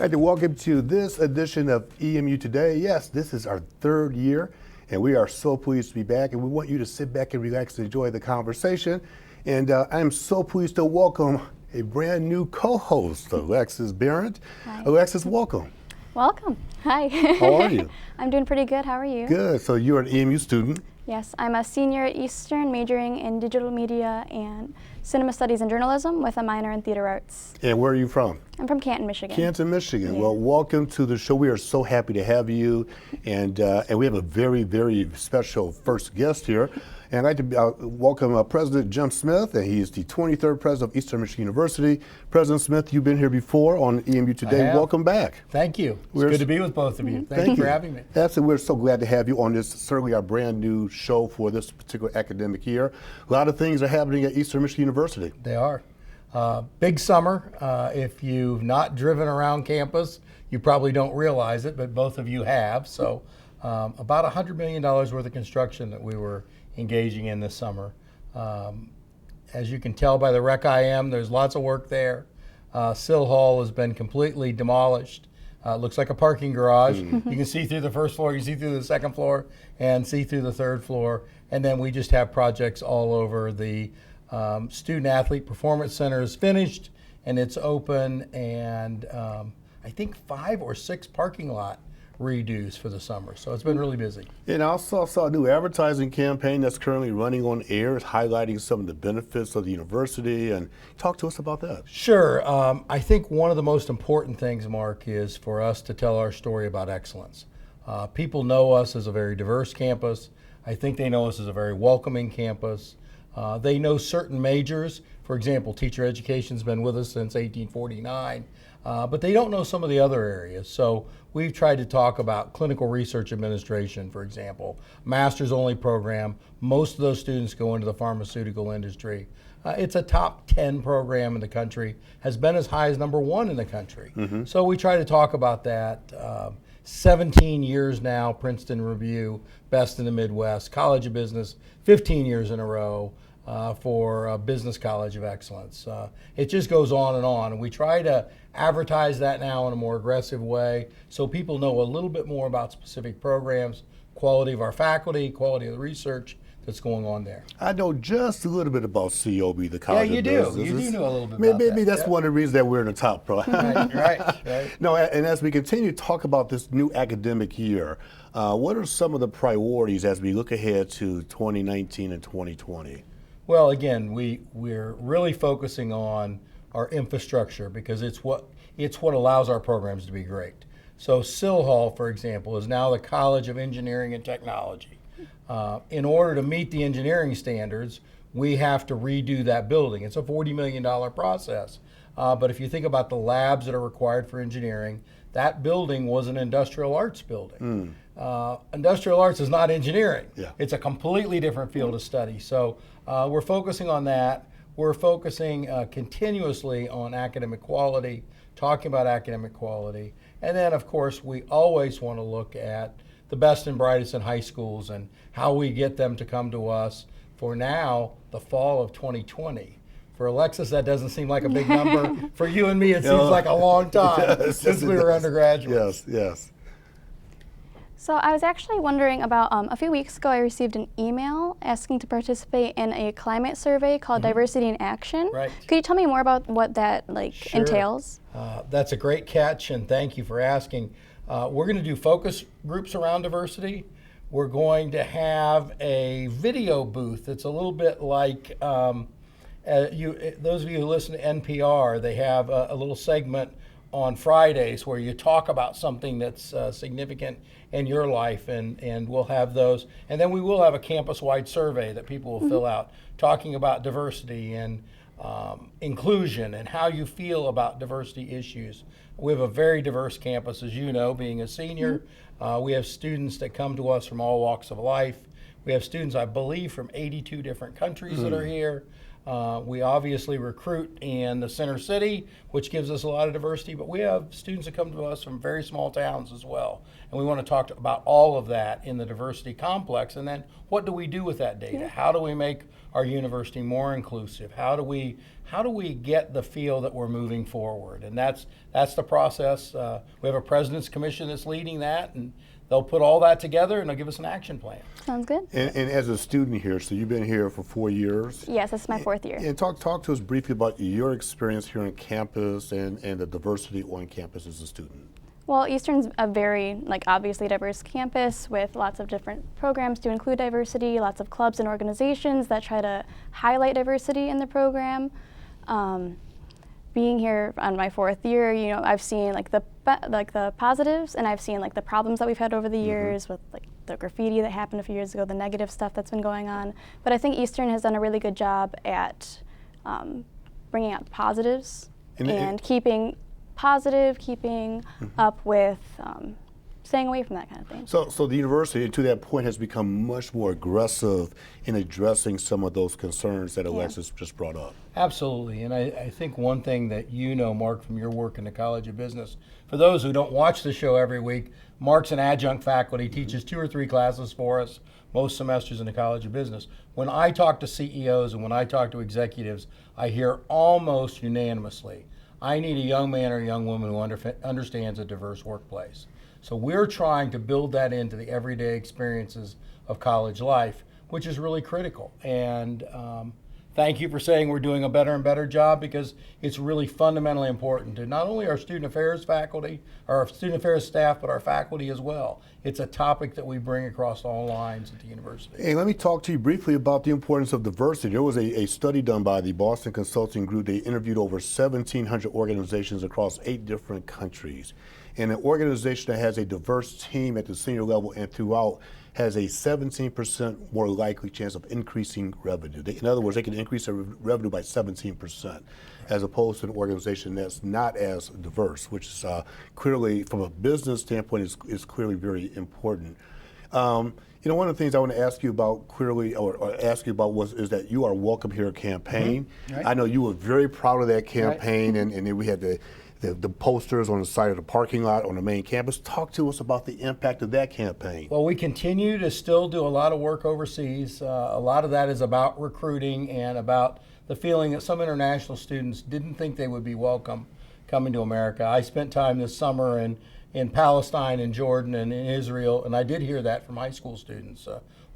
I'd like to welcome to this edition of EMU Today. Yes, this is our third year, and we are so pleased to be back, and we want you to sit back and relax and enjoy the conversation. And I'm so pleased to welcome a brand new co-host, Alexis Barrett. Hi. Alexis, welcome. Welcome. Hi. How are you? I'm doing pretty good. How are you? Good. So you're an EMU student. Yes, I'm a senior at Eastern, majoring in digital media and cinema studies and journalism with a minor in theater arts. And where are you from? I'm from Canton, Michigan. Canton, Michigan. Yeah. Well, welcome to the show. We are so happy to have you, and we have a very, very special first guest here. And I'd like to welcome President Jim Smith, and he is the 23rd president of Eastern Michigan University. President Smith, you've been here before on EMU Today. Welcome back. Thank you. It's good to be with both of you. Thank you for having me. Absolutely. We're so glad to have you on this, certainly our brand new show for this particular academic year. A lot of things are happening at Eastern Michigan University. They are. Big summer. If you've not driven around campus, you probably don't realize it, but both of you have. So about $100 million worth of construction that we were engaging in this summer. As you can tell by the rec IM, there's lots of work there. Sill Hall has been completely demolished. Looks like a parking garage. You can see through the first floor, you can see through the second floor, and see through the third floor. And then we just have projects all over. The Student Athlete Performance Center is finished and it's open, and I think 5 or 6 parking lot redos for the summer. So it's been really busy. And I also saw a new advertising campaign that's currently running on air, highlighting some of the benefits of the university. And talk to us about that. Sure. I think one of the most important things, Mark, is for us to tell our story about excellence. People know us as a very diverse campus. I think they know us as a very welcoming campus. They know certain majors. For example, teacher education's been with us since 1849, but they don't know some of the other areas. So we've tried to talk about clinical research administration, for example, master's only program. Most of those students go into the pharmaceutical industry. It's a top 10 program in the country, has been as high as #1 in the country. So we try to talk about that. 17 years now, Princeton Review, Best in the Midwest, College of Business, 15 years in a row for Business College of Excellence. It just goes on, and we try to advertise that now in a more aggressive way so people know a little bit more about specific programs, quality of our faculty, quality of the research that's going on there. I know just a little bit about COB, the College of Business. You do know a little bit about that. Maybe that's one of the reasons that we're in the top pro. Right. No, and as we continue to talk about this new academic year, what are some of the priorities as we look ahead to 2019 and 2020? Well, again, we're really focusing on our infrastructure because it's what allows our programs to be great. So Sill Hall, for example, is now the College of Engineering and Technology. In order to meet the engineering standards, we have to redo that building. It's a $40 million process. But if you think about the labs that are required for engineering, that building was an industrial arts building. Industrial arts is not engineering. Yeah. It's a completely different field of study. So we're focusing on that. We're focusing continuously on academic quality, talking about academic quality. And then, of course, we always want to look at the best and brightest in high schools and how we get them to come to us for now, the fall of 2020. For Alexis, that doesn't seem like a big number. For you and me, it seems like a long time since we were undergraduates. Yes. So I was actually wondering about, a few weeks ago I received an email asking to participate in a climate survey called Diversity in Action. Right. Could you tell me more about what that entails? That's a great catch, and thank you for asking. We're going to do focus groups around diversity. We're going to have a video booth that's a little bit like, those of you who listen to NPR, they have a little segment on Fridays where you talk about something that's significant in your life, and we'll have those. And then we will have a campus-wide survey that people will fill out talking about diversity and inclusion and how you feel about diversity issues. We have a very diverse campus, as you know, being a senior. We have students that come to us from all walks of life. We have students, I believe, from 82 different countries that are here. We obviously recruit in the center city, which gives us a lot of diversity, but we have students that come to us from very small towns as well. And we want to talk about all of that in the diversity complex. And then what do we do with that data? How do we make our university more inclusive? How do we get the feel that we're moving forward? And that's the process. We have a President's Commission that's leading that, and they'll put all that together and they'll give us an action plan. Sounds good. And as a student here, so you've been here for 4 years. Yes, this is my 4th year. And talk to us briefly about your experience here on campus and the diversity on campus as a student. Well, Eastern's a very, obviously diverse campus with lots of different programs to include diversity, lots of clubs and organizations that try to highlight diversity in the program. Being here on my 4th year, I've seen the positives, and I've seen the problems that we've had over the years with the graffiti that happened a few years ago, the negative stuff that's been going on. But I think Eastern has done a really good job at bringing out positives and keeping positive, keeping up with staying away from that kind of thing. So the university, to that point, has become much more aggressive in addressing some of those concerns that Alexis just brought up. Absolutely, and I think one thing that Mark, from your work in the College of Business, for those who don't watch the show every week, Mark's an adjunct faculty, teaches 2 or 3 classes for us most semesters in the College of Business. When I talk to CEOs and when I talk to executives, I hear almost unanimously, I need a young man or a young woman who understands a diverse workplace. So we're trying to build that into the everyday experiences of college life, which is really critical. And thank you for saying we're doing a better and better job, because it's really fundamentally important to not only our student affairs faculty, or our student affairs staff, but our faculty as well. It's a topic that we bring across all lines at the university. Hey, let me talk to you briefly about the importance of diversity. There was a study done by the Boston Consulting Group. They interviewed over 1,700 organizations across 8 different countries. And an organization that has a diverse team at the senior level and throughout has a 17% more likely chance of increasing revenue. In other words, they can increase their revenue by 17%, as opposed to an organization that's not as diverse, which is clearly, from a business standpoint, is clearly very important. One of the things I want to ask you about is that you are Welcome Here campaign. Right. I know you were very proud of that campaign, right. and then we had the posters on the side of the parking lot on the main campus. Talk to us about the impact of that campaign. Well, we continue to still do a lot of work overseas. A lot of that is about recruiting and about the feeling that some international students didn't think they would be welcome coming to America. I spent time this summer in Palestine and Jordan and in Israel, and I did hear that from high school students.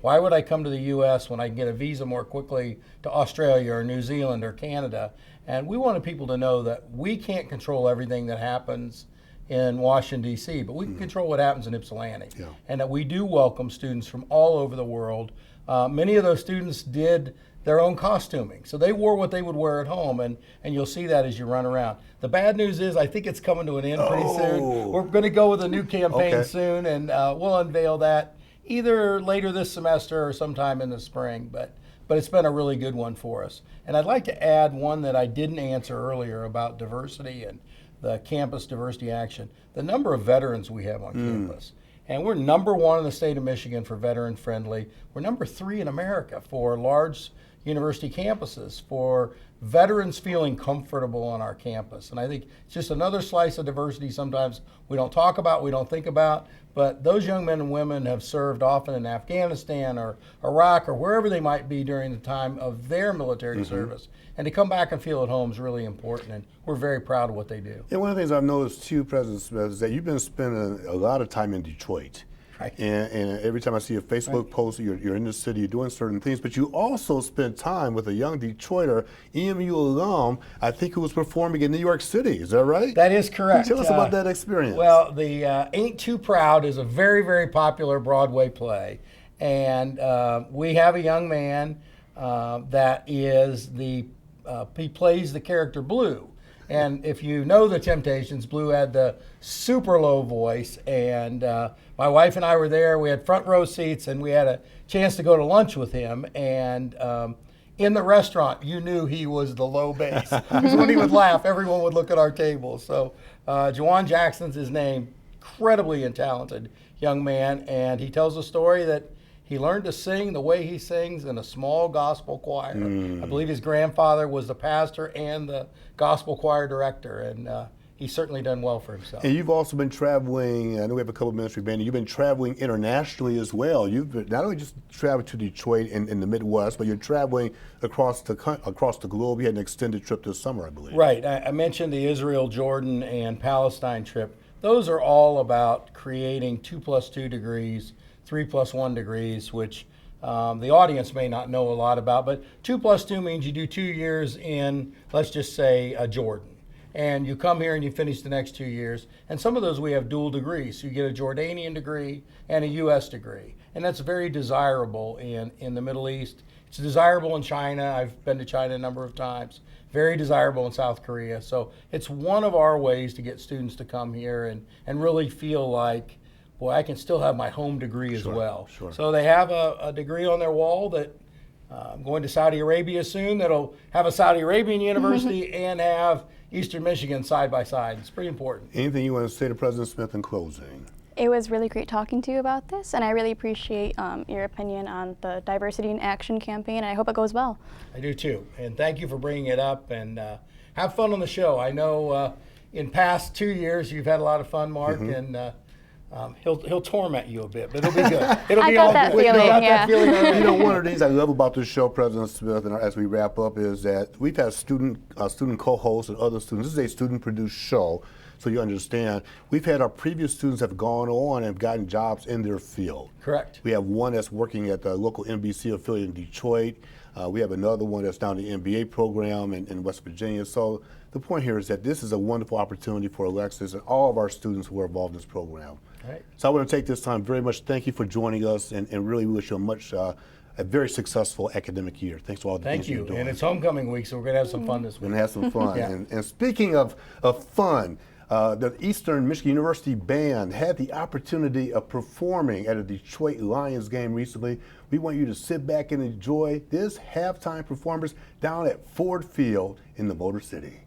Why would I come to the U.S. when I can get a visa more quickly to Australia or New Zealand or Canada? And we wanted people to know that we can't control everything that happens in Washington, D.C., but we can control what happens in Ypsilanti. Yeah. And that we do welcome students from all over the world. Many of those students did their own costuming. So they wore what they would wear at home, and you'll see that as you run around. The bad news is I think it's coming to an end pretty soon. We're going to go with a new campaign soon, and we'll unveil that either later this semester or sometime in the spring. But it's been a really good one for us. And I'd like to add one that I didn't answer earlier about diversity and the campus diversity action. The number of veterans we have on campus. And we're #1 in the state of Michigan for veteran friendly. We're #3 in America for large university campuses, for veterans feeling comfortable on our campus. And I think it's just another slice of diversity sometimes we don't talk about, we don't think about, but those young men and women have served often in Afghanistan or Iraq or wherever they might be during the time of their military service. And to come back and feel at home is really important, and we're very proud of what they do. And one of the things I've noticed too, President Smith, is that you've been spending a lot of time in Detroit. Right. And every time I see a Facebook post, you're in the city, you're doing certain things, but you also spend time with a young Detroiter, EMU alum, I think, who was performing in New York City. Is that right? That is correct. Tell us about that experience. Well, the Ain't Too Proud is a very, very popular Broadway play. And we have a young man that is he plays the character Blue. And if you know the Temptations, Blue had the super low voice, and my wife and I were there. We had front row seats, and we had a chance to go to lunch with him. And in the restaurant, you knew he was the low bass. Because when he would laugh, everyone would look at our table. So Juwan Jackson's his name, incredibly talented young man, and he tells a story that he learned to sing the way he sings in a small gospel choir. I believe his grandfather was the pastor and the gospel choir director, and he's certainly done well for himself. And you've also been traveling, I know we have a couple of minutes remaining, you've been traveling internationally as well. You've been, not only just traveled to Detroit in the Midwest, but you're traveling across the globe. You had an extended trip this summer, I believe. Right. I mentioned the Israel, Jordan, and Palestine trip. Those are all about creating 2+2 degrees, 3+1 degrees, which the audience may not know a lot about, but 2+2 means you do 2 years in, let's just say, Jordan. And you come here and you finish the next 2 years. And some of those we have dual degrees. So you get a Jordanian degree and a U.S. degree. And that's very desirable in the Middle East. It's desirable in China. I've been to China a number of times. Very desirable in South Korea. So it's one of our ways to get students to come here and really feel like, boy, I can still have my home degree as well. Sure. So they have a degree on their wall that I'm going to Saudi Arabia soon that'll have a Saudi Arabian university and have Eastern Michigan side by side. It's pretty important. Anything you want to say to President Smith in closing? It was really great talking to you about this, and I really appreciate your opinion on the Diversity in Action campaign, and I hope it goes well. I do too, and thank you for bringing it up, and have fun on the show. I know in past 2 years you've had a lot of fun, Mark, and he'll torment you a bit, but it'll be good. It'll be all that good. feeling, That feeling already. You know, one of the things I love about this show, President Smith, and as we wrap up, is that we've had student co-hosts and other students. This is a student-produced show, so you understand. We've had our previous students have gone on and have gotten jobs in their field. Correct. We have one that's working at the local NBC affiliate in Detroit. We have another one that's down the MBA program in West Virginia. So the point here is that this is a wonderful opportunity for Alexis and all of our students who are involved in this program. Right. So I want to take this time very much. Thank you for joining us, and really wish you a very successful academic year. Thanks for all the things you're doing. And it's homecoming week, so we're going to have some fun this We're week. going to have some fun. Yeah. And speaking of fun, the Eastern Michigan University Band had the opportunity of performing at a Detroit Lions game recently. We want you to sit back and enjoy this halftime performance down at Ford Field in the Motor City.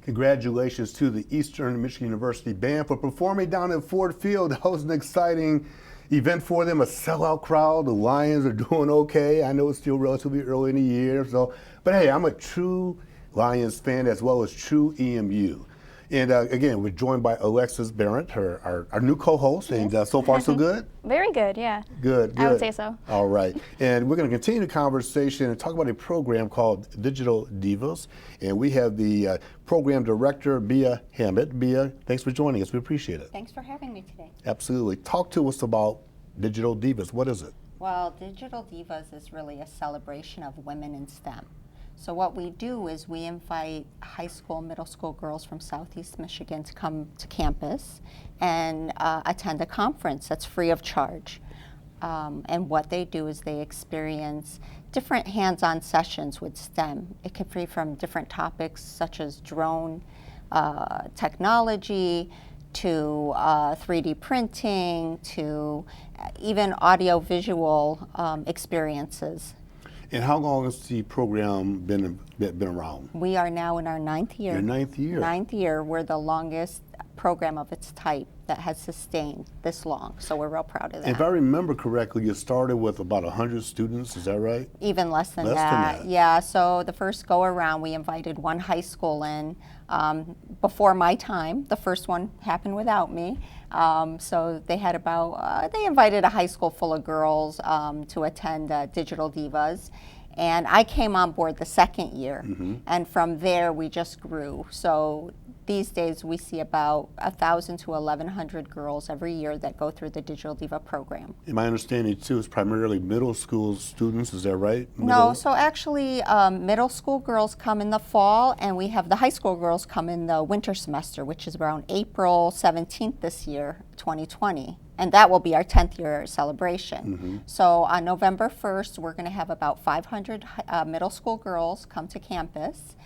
Congratulations to the Eastern Michigan University Band for performing down at Ford Field. That was an exciting event for them, a sellout crowd. The Lions are doing okay. I know it's still relatively early in the year, but hey, I'm a true Lions fan as well as true EMU. And again, we're joined by Alexis Barrett, our new co-host, and so far so good? Very good, yeah. Good. I would say so. All right. And we're going to continue the conversation and talk about a program called Digital Divas. And we have the program director, Bia Hammett. Bia, thanks for joining us. We appreciate it. Thanks for having me today. Absolutely. Talk to us about Digital Divas. What is it? Well, Digital Divas is really a celebration of women in STEM. So what we do is we invite high school, middle school girls from Southeast Michigan to come to campus and attend a conference that's free of charge. And what they do is they experience different hands-on sessions with STEM. It can be from different topics such as drone technology, to 3D printing, to even audio-visual experiences. And how long has the program been around? We are now in our 9th year. Your 9th year. 9th year. We're the longest program of its type that has sustained this long. So we're real proud of that. If I remember correctly, you started with about 100 students, is that right? Even less than Less than that. that. Yeah, so the first go around, we invited one high school in before my time. The first one happened without me. So they had they invited a high school full of girls to attend Digital Divas. And I came on board the second year. And from there, we just grew. So these days, we see about 1,000 to 1,100 girls every year that go through the Digital Diva program. In my understanding, too, it's primarily middle school students, is that right? No, so actually middle school girls come in the fall, and we have the high school girls come in the winter semester, which is around April 17th this year, 2020. And that will be our 10th year celebration. So on November 1st, we're going to have about 500 middle school girls come to campus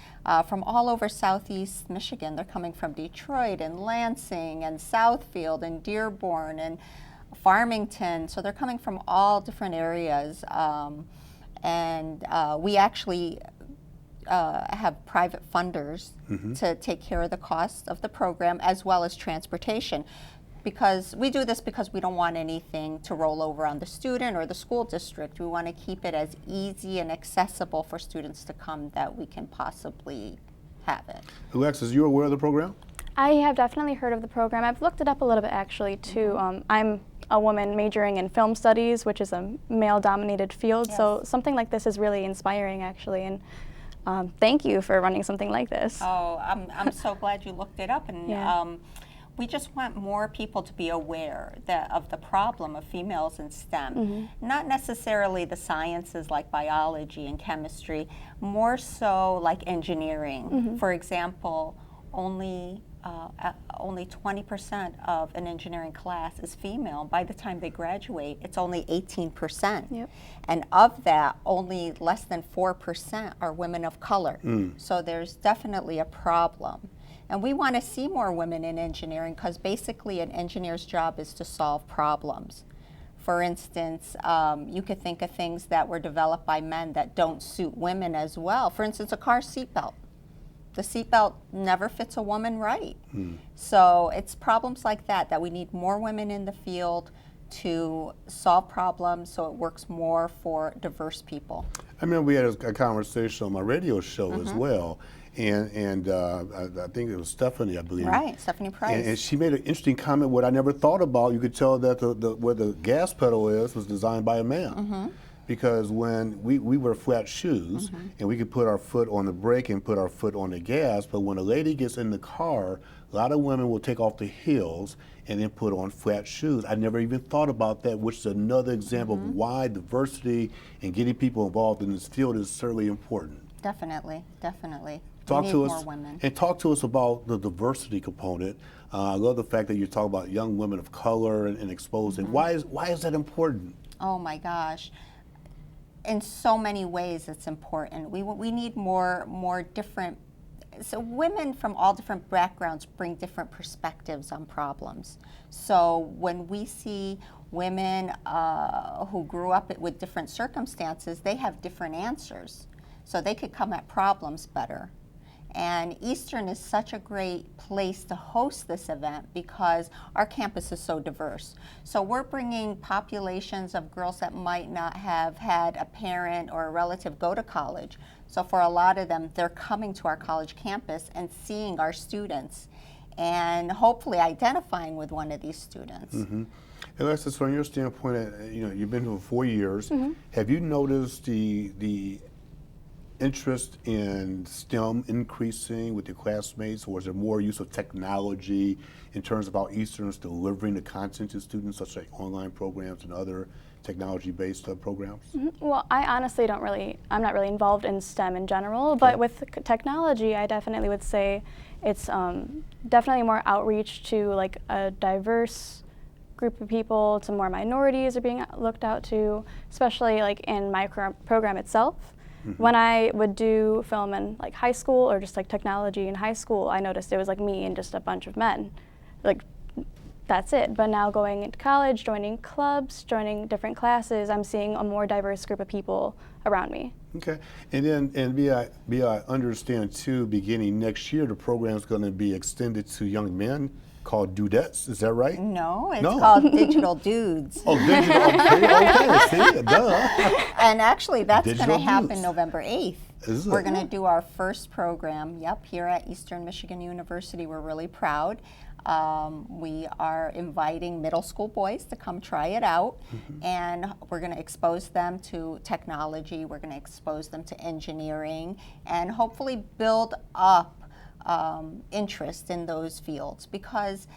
from all over Southeast Michigan. They're coming from Detroit and Lansing and Southfield and Dearborn and Farmington. So they're coming from all different areas. And we actually have private funders to take care of the cost of the program as well as transportation. Because we do this because we don't want anything to roll over on the student or the school district. We want to keep it as easy and accessible for students to come that we can possibly have it. Alexis, you aware of the program? I have definitely heard of the program. I've looked it up a little bit actually too. I'm a woman majoring in film studies, which is a male-dominated field, so something like this is really inspiring actually. And thank you for running something like this. Oh, I'm so glad you looked it up. And we just want more people to be aware of the problem of females in STEM. Not necessarily the sciences like biology and chemistry, more so like engineering. For example, only 20% of an engineering class is female. By the time they graduate, it's only 18%. And of that, only less than 4% are women of color. So there's definitely a problem. And we want to see more women in engineering because basically an engineer's job is to solve problems. For instance, you could think of things that were developed by men that don't suit women as well. For instance, a car seatbelt. The seatbelt never fits a woman right. So it's problems like that we need more women in the field to solve problems so it works more for diverse people. I remember we had a conversation on my radio show as well. And I think it was Stephanie, I believe. Right, Stephanie Price. And she made an interesting comment, what I never thought about. You could tell that where the gas pedal was designed by a man. Because when we wear flat shoes, and we could put our foot on the brake and put our foot on the gas, but when a lady gets in the car, a lot of women will take off the heels and then put on flat shoes. I never even thought about that, which is another example of why diversity and getting people involved in this field is certainly important. Definitely. Talk to us more women. and talk to us about the diversity component. I love the fact that you talk about young women of color and exposing. Why is that important? Oh my gosh. In so many ways it's important. We need more different, so women from all different backgrounds bring different perspectives on problems. So when we see women who grew up with different circumstances, they have different answers. So they could come at problems better. And Eastern is such a great place to host this event because our campus is so diverse. So we're bringing populations of girls that might not have had a parent or a relative go to college. So for a lot of them, they're coming to our college campus and seeing our students and hopefully identifying with one of these students. Mm-hmm. Alexis, from your standpoint, you've been here for 4 years. Have you noticed the interest in STEM increasing with your classmates, or is there more use of technology in terms of how Eastern is delivering the content to students, such as online programs and other technology-based programs? Well, I honestly I'm not really involved in STEM in general, but with technology, I definitely would say it's definitely more outreach to like a diverse group of people, to more minorities are being looked out to, especially like in my program itself. When I would do film in like high school or just like technology in high school, I noticed it was like me and just a bunch of men. Like that's it. But now going into college, joining clubs, joining different classes, I'm seeing a more diverse group of people around me. Okay, and we understand too, beginning next year, the program is going to be extended to young men, called Dudettes. Is that right? No, it's called Digital Dudes. Oh, digital. Okay, see, duh. And actually, that's going to Digital happen Dudes. November 8th. Is it? We're going to do our first program, here at Eastern Michigan University. We're really proud. We are inviting middle school boys to come try it out, and we're going to expose them to technology. We're going to expose them to engineering, and hopefully build up interest in those fields, because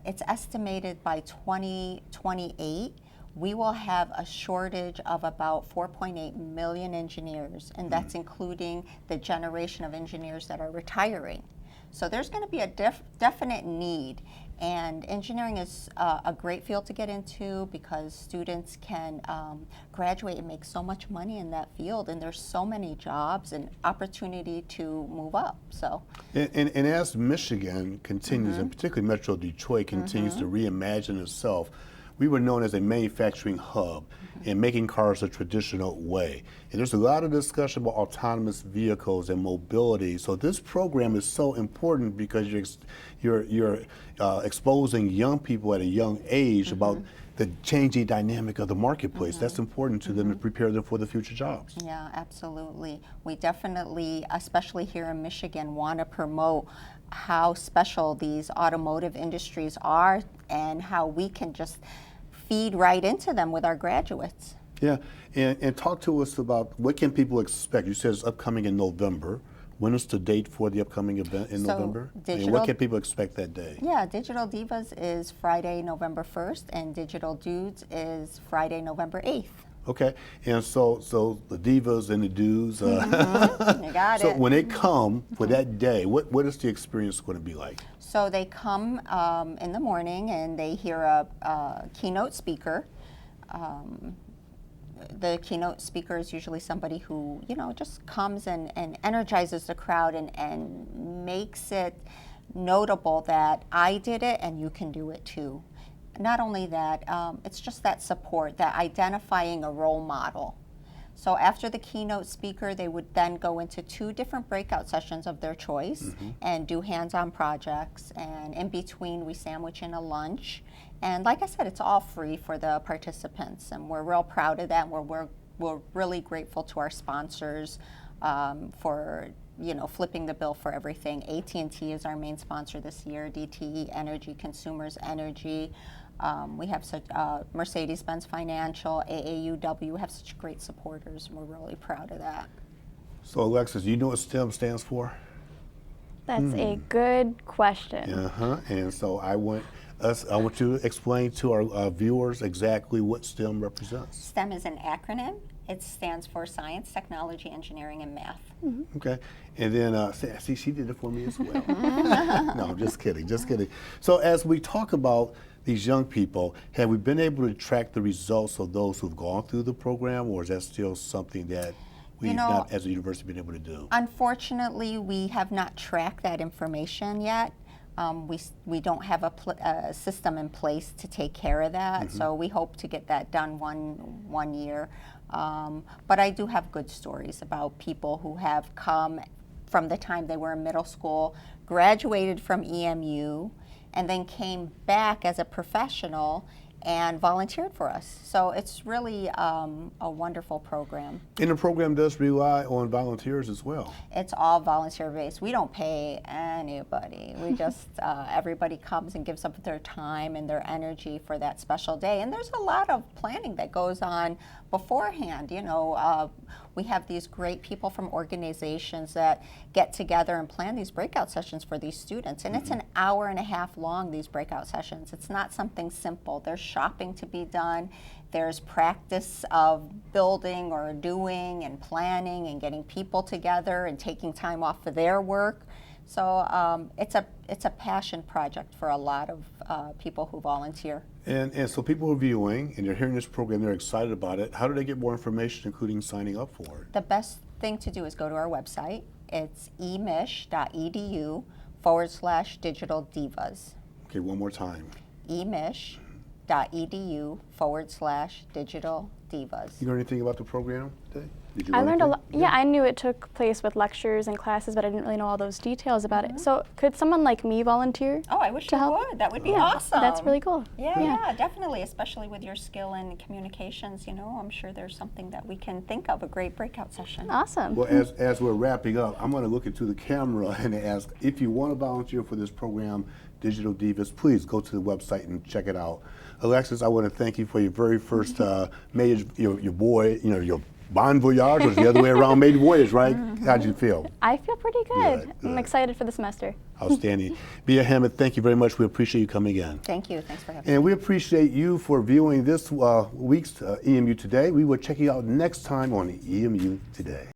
it's estimated by 2028 we will have a shortage of about 4.8 million engineers, and that's including the generation of engineers that are retiring. So there's going to be a definite need, and engineering is a great field to get into because students can graduate and make so much money in that field, and there's so many jobs and opportunity to move up. So, and as Michigan continues, and particularly Metro Detroit continues to reimagine itself, we were known as a manufacturing hub and making cars a traditional way. And there's a lot of discussion about autonomous vehicles and mobility. So this program is so important because you're exposing young people at a young age about the changing dynamic of the marketplace. That's important to them to prepare them for the future jobs. Yeah, absolutely. We definitely, especially here in Michigan, want to promote how special these automotive industries are and how we can just feed right into them with our graduates. Yeah, and talk to us about what can people expect. You said it's upcoming in November. When is the date for the upcoming event in November? And what can people expect that day? Yeah, Digital Divas is Friday, November 1st, and Digital Dudes is Friday, November 8th. Okay, and so the divas and the dudes. You got it. So when they come for that day, what is the experience going to be like? So they come in the morning and they hear a keynote speaker. The keynote speaker is usually somebody who, just comes and energizes the crowd and makes it notable that I did it and you can do it too. Not only that, it's just that support, that identifying a role model. So after the keynote speaker, they would then go into 2 different breakout sessions of their choice and do hands-on projects. And in between, we sandwich in a lunch. And like I said, it's all free for the participants. And we're real proud of that. We're really grateful to our sponsors for flipping the bill for everything. AT&T is our main sponsor this year, DTE Energy, Consumers Energy. We have such Mercedes-Benz Financial, AAUW, have such great supporters, and we're really proud of that. So Alexis, you know what STEM stands for? That's a good question. And so I want you to explain to our viewers exactly what STEM represents. STEM is an acronym. It stands for Science, Technology, Engineering, and Math. Okay, and then see, she did it for me as well. No, just kidding. So as we talk about these young people, have we been able to track the results of those who've gone through the program, or is that still something that we've not, as a university, been able to do? Unfortunately, we have not tracked that information yet. We don't have a system in place to take care of that, so we hope to get that done one year. But I do have good stories about people who have come from the time they were in middle school, graduated from EMU, and then came back as a professional and volunteered for us. So it's really a wonderful program. And the program does rely on volunteers as well. It's all volunteer based. We don't pay anybody. We just, everybody comes and gives up their time and their energy for that special day. And there's a lot of planning that goes on beforehand. You know, we have these great people from organizations that get together and plan these breakout sessions for these students. And it's an hour and a half long, these breakout sessions. It's not something simple. There's shopping to be done. There's practice of building or doing and planning and getting people together and taking time off of their work. So it's a passion project for a lot of people who volunteer. And so people who are viewing and they're hearing this program, they're excited about it. How do they get more information, including signing up for it? The best thing to do is go to our website. It's emich.edu /digital divas. Okay, one more time. emich.edu /digital divas. You know anything about the program today? Did you I learn learned a anything? lot. Yeah, I knew it took place with lectures and classes, but I didn't really know all those details about it. So could someone like me volunteer? Oh, I wish to you help? would. That would be Yeah, awesome. That's really cool. Yeah, definitely, especially with your skill in communications. You know, I'm sure there's something that we can think of, a great breakout session. Awesome. Well, as we're wrapping up, I'm going to look into the camera and ask, if you want to volunteer for this program, Digital Divas, please go to the website and check it out. Alexis, I want to thank you for your very first major, your boy, your bon voyage, or the other way around, maiden voyage, right? How'd you feel? I feel pretty good. Good, I'm good. excited for the semester. Outstanding. Bia Hammett, thank you very much. We appreciate you coming in. Thank you. Thanks for having me. And we appreciate you for viewing this week's EMU Today. We will check you out next time on EMU Today.